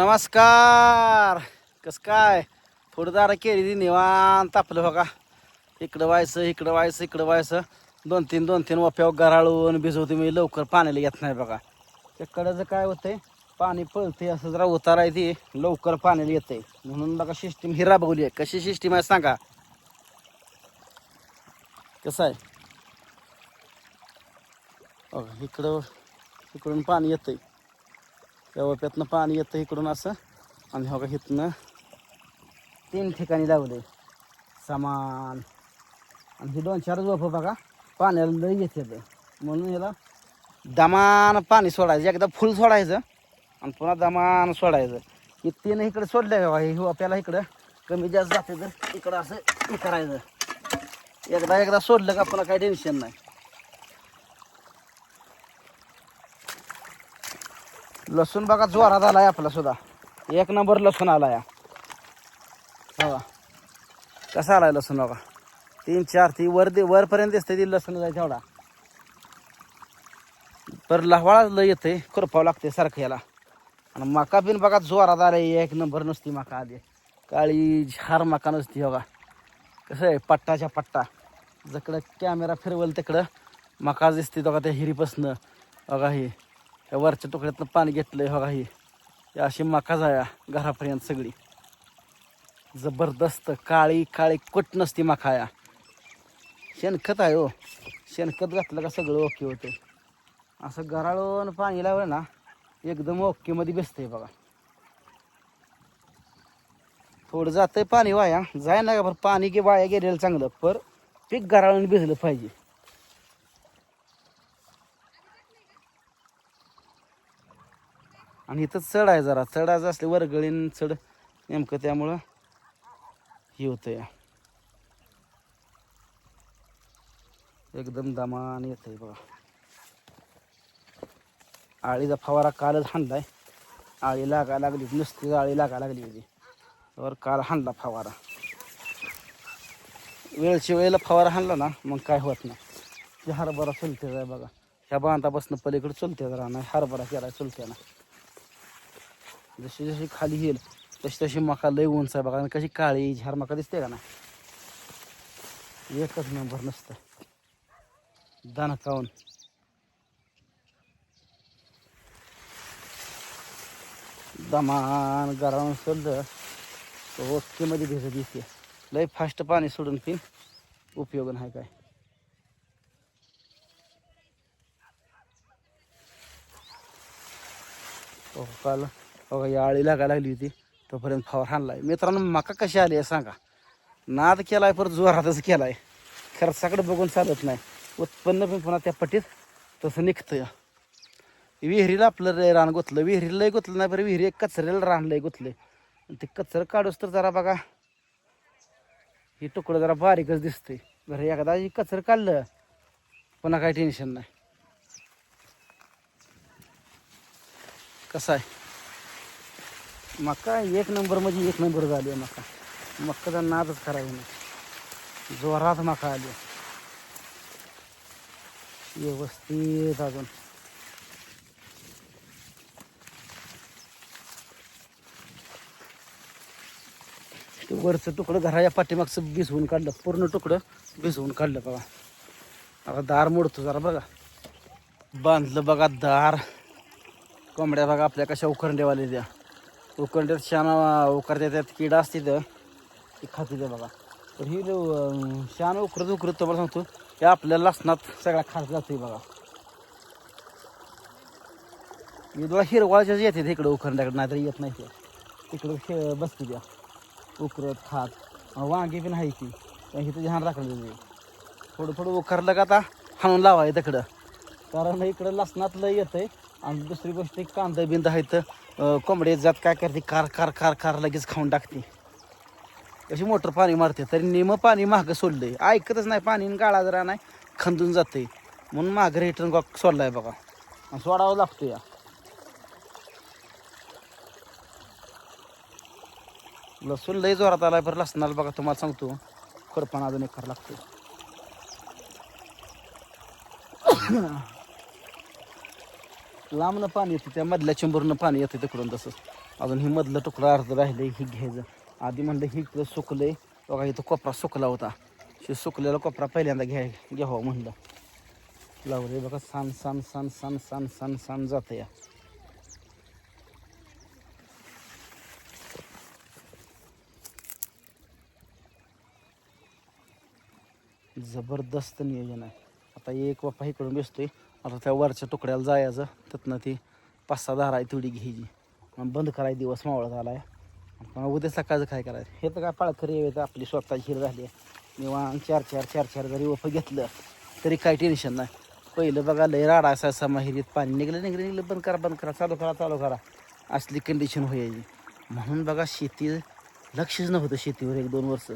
नमस्कार. कस काय थोडं दारा केली ती निवांत आपलं बघा. इकडं व्हायचं इकडं व्हायचं इकडं व्हायचं. दोन तीन वाफ्यावर गराळून भिजवते मी. लवकर पाण्याला येत नाही बघा. त्याकडं काय होतंय, पाणी पळते असं जरा उतारा आहे ती लवकर पाण्याला येते. म्हणून बघा सिस्टीम ही राबवली आहे. कशी सिस्टीम आहे सांगा. कसं आहे बघा, इकडून पाणी येतंय, त्या वाफ्यातनं पाणी येतं इकडून असं. आणि बघा इथनं 3 ठिकाणी लावले सामान. आणि हे 2-4 वाफ बघा पाण्याला लई येते. म्हणून याला दमान पाणी सोडायचं. एकदा फुल सोडायचं आणि पुन्हा दमान सोडायचं. हे 3 इकडे सोडले बघा. हे वाफ्याला इकडं कमी जास्त जाते तर इकडं असं हे करायचं. एकदा सोडलं का पुन्हा काही टेन्शन नाही. लसूण बघा जोरात आलाय आपला सुद्धा. 1 नंबर लसूण आलाय बघा. कसा आलाय लसूण बघा. 3-4 ती वरपर्यंत दिसते ती लसूण जायचं एवढा. पर लहवाळा लय येते, खुरपावं लागते सारखं याला. आणि मका बिन बघा जोरात आलाय. 1 नंबर नुसती मका आली. काळी झार मका नसती बघा. कसं आहे पट्टाच्या पट्टा. जिकडं कॅमेरा फिरवल तिकडं मका दिसते बघा. त्या हिरीपासनं बघा ही ह्या वरच्या तुकड्यातनं पाणी घेतलंय बघा. ही अशी मका जाया घरापर्यंत सगळी. जबरदस्त काळी कुट नसती मका या. शेणखत आहे हो. शेणखत घातलं का सगळं ओके होते. असं गराळून पाणी लावलं ना एकदम ओके मध्ये बेसतंय बघा. थोडं जातंय पाणी वाया जाय ना का बरं. पाणी की वाया गेलेलं चांगलं, पर पीक गराळून भिजलं पाहिजे. आणि इथं चढ आहे जरा. चढायचं असले वरगळीन चढ नेमकं, त्यामुळं हे होतं या. एकदम दमान येतंय बघा. आळीचा फवारा कालच हाणलाय. आळी लागायला लागली, नुसती आळी लागायला लागली होती. तर काल हाणला फवारा. वेळच्या वेळेला फवारा हाणला ना मग काय होत नाही. ते हरभरा चुलते जाय बघा. ह्या बांधापासून पलीकडे चुलते जरा नाही. हरभरा केला चुलत्याला. जशी खाली येईल तशी मका लय उंच आहे बघा. आणि कशी काळी झार मका दिसते का ना. एकच नंबर नसतं दणकावून. दमान गरावून सोडलं ओके मध्ये भिजत दिसते. लय फास्ट पाणी सोडून पिन उपयोग नाही काय. काल बघा या आळी लागायला लागली होती तोपर्यंत फवार हाणलाय. मित्रांनो मका कशी आली आहे सांगा. नाद केलाय पर जोरातच केलाय. खर्चाकडे बघून चालत नाही. उत्पन्न पण पुन्हा त्या पटीत तसं निघतं. विहिरीला आपलं रान गुतलं. विहिरीला लय गुतलं नाही बरं. विहिरी एक कचऱ्याला रान लय गुतले. ते कचरं काढूस तर जरा बघा हे तुकडं जरा बारीकच दिसतंय. बरं एकदा हे कचरं काढलं पुन्हा काही टेन्शन नाही. कसं आहे मका 1 नंबर म्हणजे 1 नंबर झाली आहे मका. मक्काचा नादच करायचा नाही. जोरात मका आली व्यवस्थित. अजून वरचं तुकडं घराच्या पाठीमागचं भिजवून काढलं. पूर्ण तुकडं भिजवून काढलं बघा. आता दार मोडतो जरा बघा. बांधलं बघा दार. कोंबड्या बघा आपल्या कशा उकरंड्यावाले द्या. उकरंड्यात शान उकरत्या त्यात किडा असते तर ती खाते द्या बघा. तर ही शान उकरत तुम्हाला सांगतो हे आपल्या लसणात सगळ्या खास जाते बघा. मी तुला हिरवाळच्याच येते इकडं उकरंड्याकडे. नाही तर येत नाही. ते इकडं बसते द्या उकरत खात. वांगी पण आहे की इथं ध्यान राखलं. थोडं उकरलं का आता हाणून लावाय तिकडं. कारण इकडं लसणातलं येतंय. आणि दुसरी गोष्ट कांदा बिंदा आहे तर कोंबडी जात काय करते कार लगेच खाऊन टाकते. कशी मोटर पाणी मारते तरी नेमं पाणी मागं सोडलंय. ऐकतच नाही. पाणी गाळा जरा नाही खंदून जाते. म्हणून मागं रिटर्न सोडलाय बघा. सोडावं लागतो या. लसूण लय जोरात आलाय बरं. लसणाला बघा तुम्हाला सांगतो खुरपान अजून एक करावं लागतो. लांबनं पाणी येतं त्या मधल्या चेंबरनं पाणी येतं तिकडून तसं. अजून ही मधलं तुकडं अर्ध राहिलं ही घ्यायचं. आधी म्हणलं ही इकडं सुकलंय बघा, इथं कोपरा सुकला होता. सुकलेला कोपरा पहिल्यांदा घ्यावं म्हणलं. लावले बघा San San San San San San San जातं या. जबरदस्त नियोजन आहे. आता एक वाफा इकडून बेसतोय. आता त्या वरच्या तुकड्याला जायचं, तिथनं ती 5-6 दारा आहे तेवढी घ्यायची, बंद करायची. दिवस मावळत आला आहे. पण उद्या सकाळचं काय करायचं. हे तर काय पाळखरी यायचं आपली स्वतःची हिर झाली आहे. निवांत 4-4 जरी वफ घेतलं तरी काही टेन्शन नाही. पहिलं बघा लय राडा असायचा माहिरीत, पाणी निघलं बंद करा चालू करा असली कंडिशन व्हायची. म्हणून बघा शेती लक्षच नव्हतं शेतीवर 1-2 वर्ष.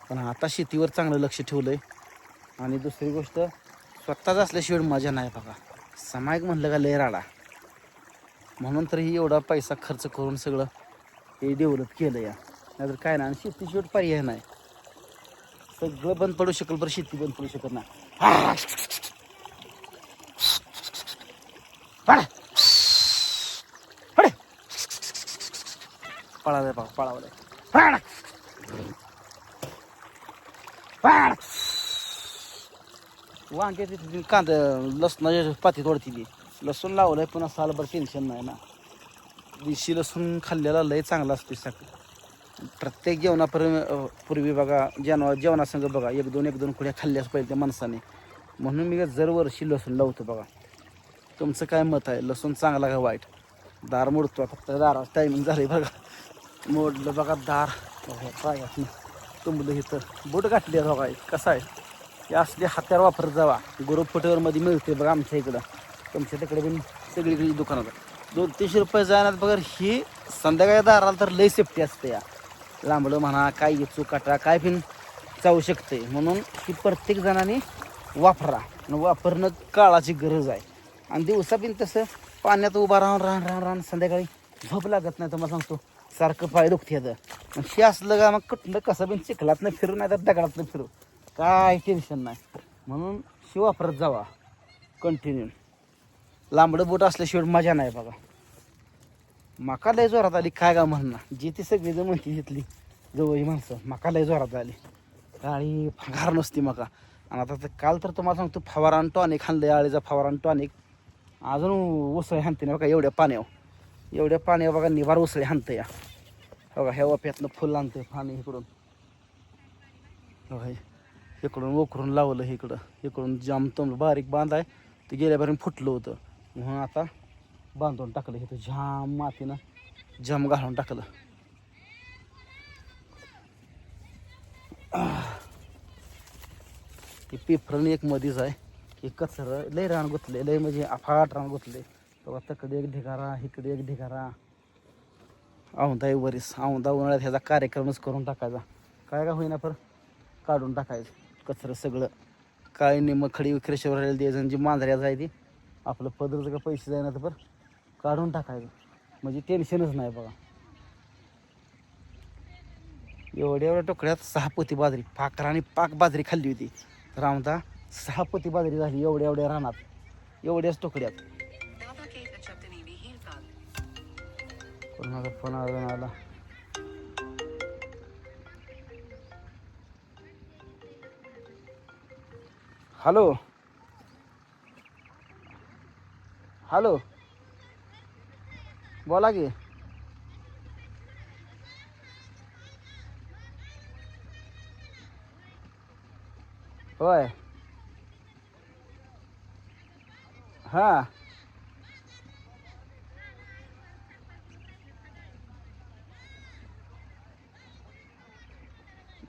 पण आता शेतीवर चांगलं लक्ष ठेवलं आहे. आणि दुसरी गोष्ट स्वतःच असल्याशिवाय मजा नाही बघा. सामायिक म्हणलं का लय राडा. म्हणून तर ही एवढा पैसा खर्च करून सगळं हे डेव्हलप केलं या. नाहीतर काय नाही. आणि शेतीशिवाय पर्याय नाही. सगळं बंद पडू शकेल बरं, शेती बंद पडू शकत नाही. पळावलंय बघा, पळावलंय. वांगे कांदा लसणाची पाती तोडती ती. लसूण लावलंय पुन्हा सालभर टेन्शन नाही ना. देशी लसूण खाल्लेला लय चांगला असतो. प्रत्येक पूर्वी बघा जेवणासंग बघा 1-2 कुड्या खाल्ल्याच पाहिजे त्या माणसाने. म्हणून मी दरवर्षी लसूण लावतो बघा. तुमचं काय मत आहे, लसूण चांगला का वाईट? दार मोडतो फक्त, दाराचं टायमिंग झालं बघा. मोडलं बघा दार पायात तुंबलं. इथं बोट गाठली बघा. कसं आहे हे असले हत्यार वापरत जावा. गुरुफुटेवरमध्ये मिळते बघा आमच्या इकडं. तुमच्या तिकडे पण सगळीकडे दुकानात 200-300 रुपये जाणार बघा. ही संध्याकाळी दाराला तर लय सेफ्टी असते या. लांबडं म्हणा काय इचू काटा काय पण जाऊ शकते. म्हणून ही प्रत्येक जणांनी वापरा. वापरणं काळाची गरज आहे. आणि दिवसा पण तसं पाण्यात उभा राहून संध्याकाळी झोप लागत नाही. तर मला सांगतो सारखं पाय दुखते याचं. हे असलं का मग कुठलं कसं पण चिखलात नाही फिरू, नाही तर दगडात नाही फिरू, काय टेन्शन नाही. म्हणून शी वापरत जावा कंटिन्यू. लांबडं बोट असल्याशिवाय मजा नाही बघा. मका लय जोरात आली काय का म्हणणार. जी ती सगळी जण म्हणती तिथली जवळी माणसं मका लय जोरात आली. काळी फगार नसती मका. आणि आता काल तर तुम्हाला सांगतो फवारा टॉनिक हाणलं, आळीचा फवारा टॉनिक. अजून उसळी हाणते ना बघा एवढ्या पाण्यावर बघा निवार उसळी हाणतं या. बघा ह्या वाप्यातनं फुल आणते पाणी इकडून बघा. इकडून वखरून लावलं इकडून जाम तो बारीक बांध आहे ते गेल्यापर्यंत फुटलं होतं. म्हणून आता बांधून टाकलं. इथं जाम मातीनं जाम घालून टाकलं. ते पेफरन एक मधीच आहे. हे कचरं लय रान गुतले, लय म्हणजे अफाट रान गुतले. तेव्हा तकडे एक ढिगारा इकडे एक ढिगारा. औंधा उन्हाळ्यात ह्याचा कार्यक्रमच करून टाकायचा. काय का होईना पर काढून टाकायचं कचरं सगळं. काय निम्म खडी विक्रेश्वर राहिलं द्यायचं. जी मांजऱ्याचं आहे ती आपलं पदरचं का पैसे जायना तर काढून टाकायचं. म्हणजे टेन्शनच नाही बघा. एवढ्या टोकड्यात 6 पोती बाजरी पाखराने पाक बाजरी खाल्ली होती. तर आमदा 6 पोती बाजरी झाली एवढ्या रानात, एवढ्याच टोकड्यात. माझा फोन आला. हॅलो बोला की. होय हां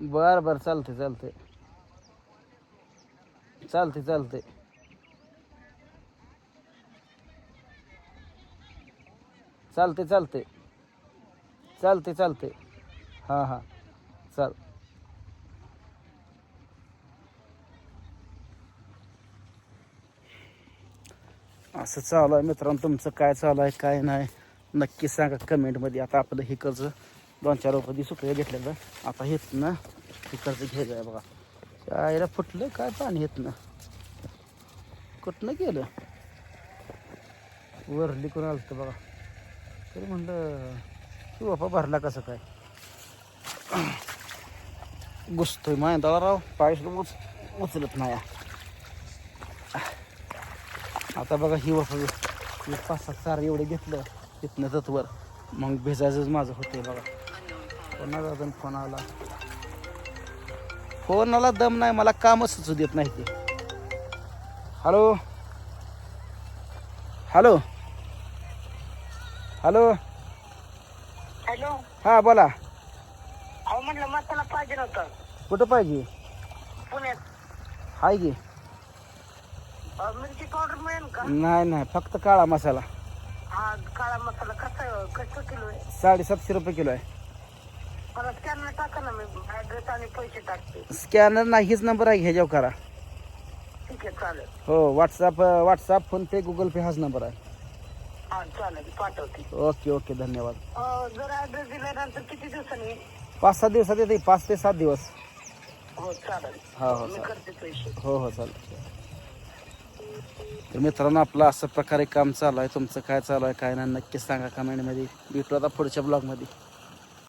बरं चालते हां चाल. असं चालू आहे मित्रांनो. तुमचं काय चालू आहे काय नाही नक्की सांगा कमेंटमध्ये. आता आपलं हे कर्ज 2-4 रुपये सुकळे घेतलेलं. आता हेच ना हे कर्ज घ्यायचं आहे बघा. शाळेला फुटलं काय पाणी येत ना कुठनं गेलं वरली कोण आलं बघा. तरी म्हणलं तू बापा भरला कसं काय घुसतोय माहिती राव पाय सुद्धा उचलत नाही आता बघा ही बापा 5-7 चार एवढे घेतलं तिथनं तत्वर मग भिजायचंच माझं होते बघा. कोणाला अजून फोनाला दम नाही मला कामच सुचू देत नाही ते. हॅलो हॅलो हॅलो हॅलो हां बोला. अहो म्हटलं मसाला पाहिजे नव्हता कुठं पाहिजे? पुण्यात. हाय की. मिरची पावडर मिळेल का? नाही फक्त काळा मसाला. हा काळा मसाला कसं किलो आहे? 750 रुपये किलो आहे. मला स्कॅनर टाका ना, मी ऍड्रेस आणि पैसे टाकते. स्कॅनर नाही हीच नंबर आहे ह्याच्यावर करा. ठीक आहे चालेल. हो व्हॉट्सअप फोनपे गुगल पे हाच नंबर आहे. हा चालेल पाठवते. ओके धन्यवाद. जर ऍड्रेस दिल्यानंतर किती दिवसांनी? 5-7 दिवसात येते. 5 ते 7 दिवस. हो चालेल. हो मी करते पैसे. हो चालेल. तर मित्रांनो आपलं असं प्रकारे काम चालू आहे. तुमचं काय चालू आहे काय नाही नक्की सांगा कमेंटमध्ये. भेटू आता पुढच्या ब्लॉगमध्ये.